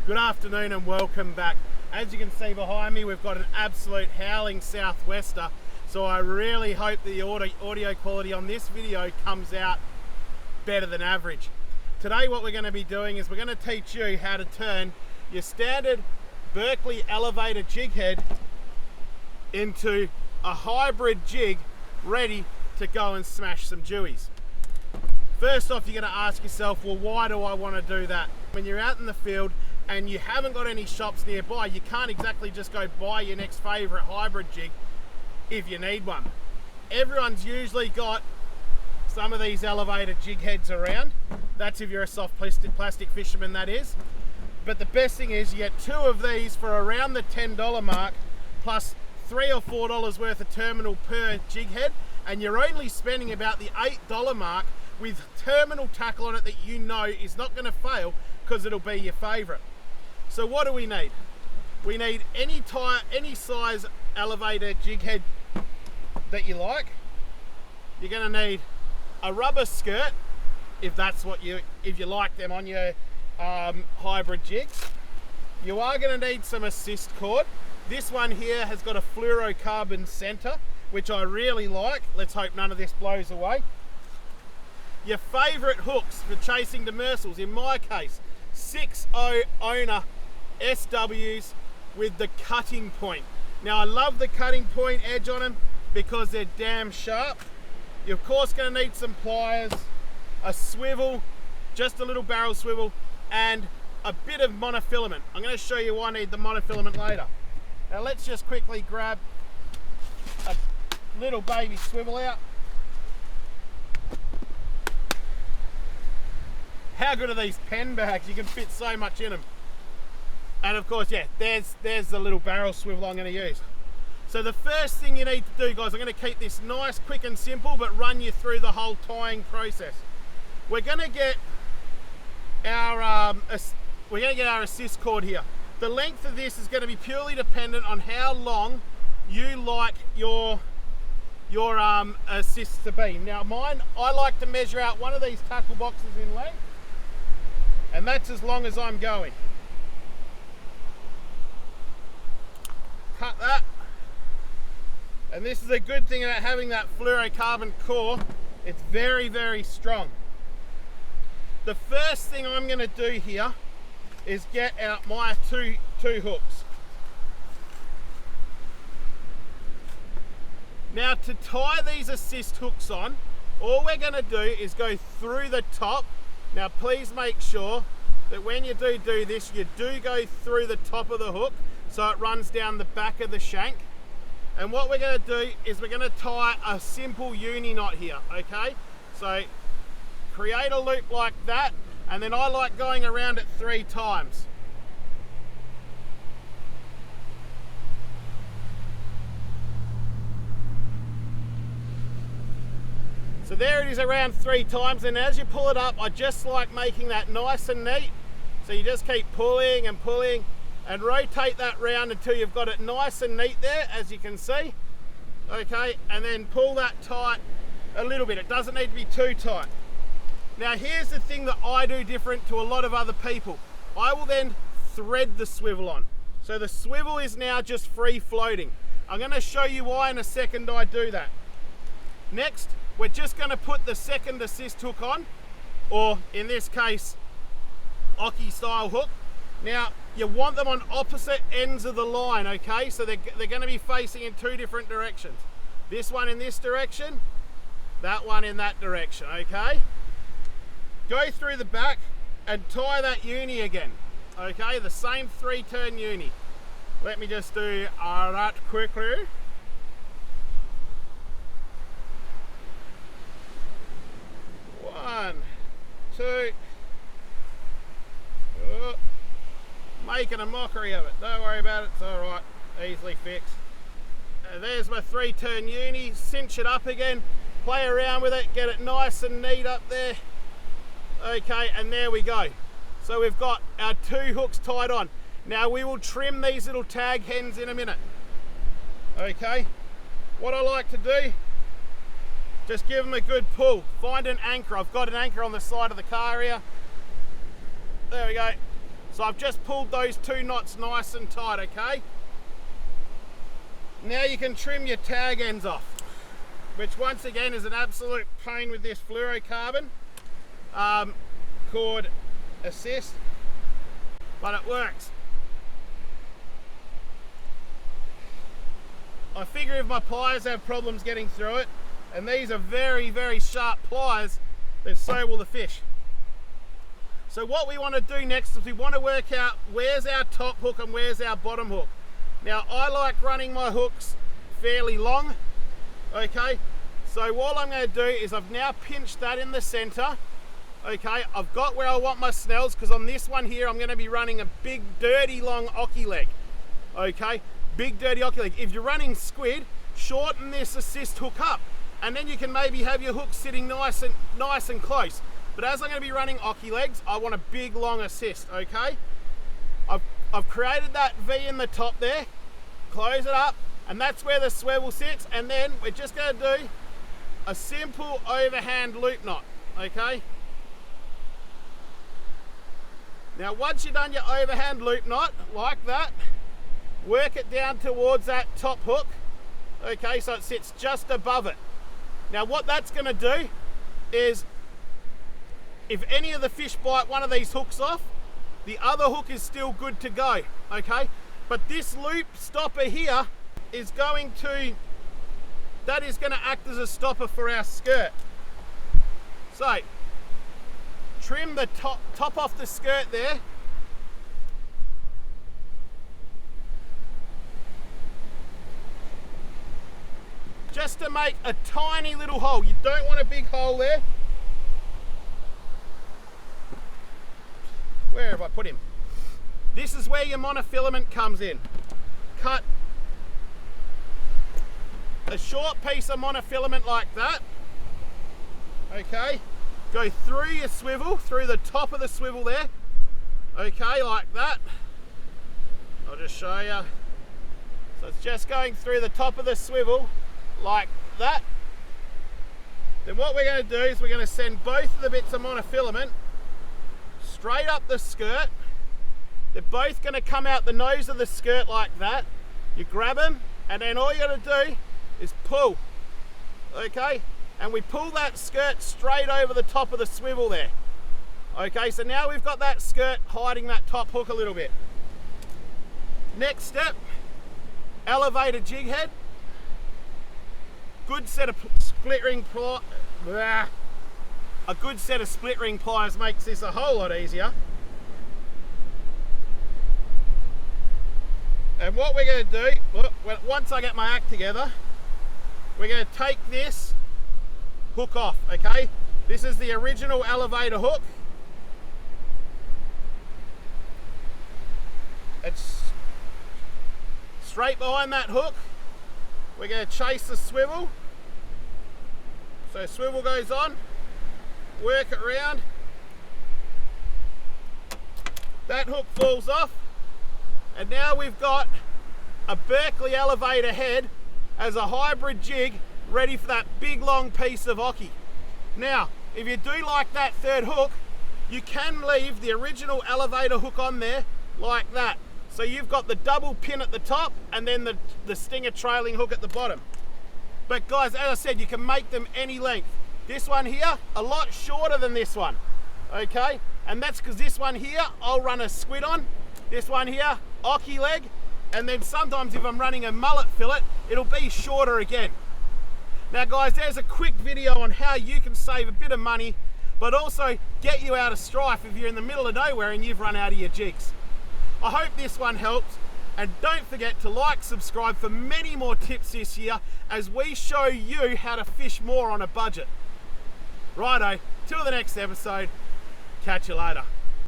Good afternoon and welcome back. As you can see behind me, we've got an absolute howling southwester, so I really hope the audio quality on this video comes out better than average. Today what we're going to be doing is we're going to teach you how to turn your standard Berkley elevator jig head into a hybrid jig ready to go and smash some jewies. First off, you're going to ask yourself, well, why do I want to do that? When you're out in the field and you haven't got any shops nearby, you can't exactly just go buy your next favourite hybrid jig if you need one. Everyone's usually got some of these elevator jig heads around. That's if you're a soft plastic fisherman, that is. But the best thing is you get two of these for around the $10 mark, plus $3 or $4 worth of terminal per jig head, and you're only spending about the $8 mark with terminal tackle on it that you know is not going to fail because it'll be your favourite. So what do we need? We need any size elevator jig head that you like. You're going to need a rubber skirt if you like them on your hybrid jigs. You are going to need some assist cord. This one here has got a fluorocarbon center, which I really like. Let's hope none of this blows away. Your favourite hooks for chasing demersals, in my case, 6.0 owner SWs with the cutting point. Now I love the cutting point edge on them because they're damn sharp. You're of course going to need some pliers, a swivel, just a little barrel swivel, and a bit of monofilament. I'm going to show you why I need the monofilament later. Now let's just quickly grab a little baby swivel out. How good are these pen bags? You can fit so much in them. And of course, yeah, there's the little barrel swivel I'm going to use. So the first thing you need to do, guys, I'm going to keep this nice, quick and simple, but run you through the whole tying process. We're going to get our assist cord here. The length of this is going to be purely dependent on how long you like your assists to be. Now mine, I like to measure out one of these tackle boxes in length, and that's as long as I'm going. Cut that. And this is a good thing about having that fluorocarbon core. It's very, very strong. The first thing I'm going to do here is get out my two hooks. Now to tie these assist hooks on, all we're going to do is go through the top. Now please make sure that when you do this, you do go through the top of the hook so it runs down the back of the shank. And what we're going to do is we're going to tie a simple uni knot here, okay? So create a loop like that, and then I like going around it 3 times. So there it is around 3 times, and as you pull it up, I just like making that nice and neat. So you just keep pulling and pulling and rotate that round until you've got it nice and neat there, as you can see. Okay, and then pull that tight a little bit. It doesn't need to be too tight. Now here's the thing that I do different to a lot of other people. I will then thread the swivel on. So the swivel is now just free floating. I'm going to show you why in a second I do that. Next, we're just going to put the second assist hook on, or in this case, Oki style hook. Now, you want them on opposite ends of the line, okay? So they're going to be facing in 2 different directions. This one in this direction, that one in that direction, okay? Go through the back and tie that uni again, okay? The same 3-turn uni. Let me just do that quickly. One, two. Oh, making a mockery of it. Don't worry about it, it's alright. Easily fixed. There's my 3-turn uni. Cinch it up again. Play around with it. Get it nice and neat up there. Okay, and there we go. So we've got our 2 hooks tied on. Now we will trim these little tag hens in a minute. Okay, what I like to do, just give them a good pull. Find an anchor. I've got an anchor on the side of the car here. There we go. So I've just pulled those 2 knots nice and tight, okay? Now you can trim your tag ends off, which once again is an absolute pain with this fluorocarbon cord assist, but it works. I figure if my pliers have problems getting through it, and these are very, very sharp pliers, then so will the fish. So what we want to do next is we want to work out where's our top hook and where's our bottom hook. Now I like running my hooks fairly long, okay? So what I'm going to do is I've now pinched that in the center, okay? I've got where I want my snells, because on this one here I'm going to be running a big dirty long ocky leg, okay? Big dirty ocky leg. If you're running squid, shorten this assist hook up, and then you can maybe have your hook sitting nice and close. But as I'm going to be running ocky legs, I want a big long assist, okay? I've created that V in the top there, close it up, and that's where the swivel sits, and then we're just going to do a simple overhand loop knot, okay? Now once you've done your overhand loop knot, like that, work it down towards that top hook, okay, so it sits just above it. Now what that's going to do is, if any of the fish bite one of these hooks off, the other hook is still good to go, okay? But this loop stopper here is going to act as a stopper for our skirt. So, trim the top off the skirt there. Just to make a tiny little hole. You don't want a big hole there. Where have I put him? This is where your monofilament comes in. Cut a short piece of monofilament like that, okay? Go through your swivel, through the top of the swivel there, okay, like that. I'll just show you. So it's just going through the top of the swivel like that. Then what we're going to do is we're going to send both of the bits of monofilament straight up the skirt. They're both going to come out the nose of the skirt like that. You grab them, and then all you got to do is pull, okay? And we pull that skirt straight over the top of the swivel there. Okay, so now we've got that skirt hiding that top hook a little bit. Next step, elevator jig head. Good set of split ring pliers. A good set of split ring pliers makes this a whole lot easier. And what we're going to do, once I get my act together, we're going to take this hook off, okay? This is the original elevator hook. It's straight behind that hook. We're going to chase the swivel. So swivel goes on, work it around. That hook falls off. And now we've got a Berkley elevator head as a hybrid jig ready for that big long piece of ocky. Now, if you do like that third hook, you can leave the original elevator hook on there like that. So you've got the double pin at the top and then the stinger trailing hook at the bottom. But guys, as I said, you can make them any length. This one here, a lot shorter than this one, okay? And that's because this one here, I'll run a squid on. This one here, ocky leg. And then sometimes if I'm running a mullet fillet, it'll be shorter again. Now guys, there's a quick video on how you can save a bit of money, but also get you out of strife if you're in the middle of nowhere and you've run out of your jigs. I hope this one helps, and don't forget to like, subscribe for many more tips this year as we show you how to fish more on a budget. Righto, till the next episode, catch you later.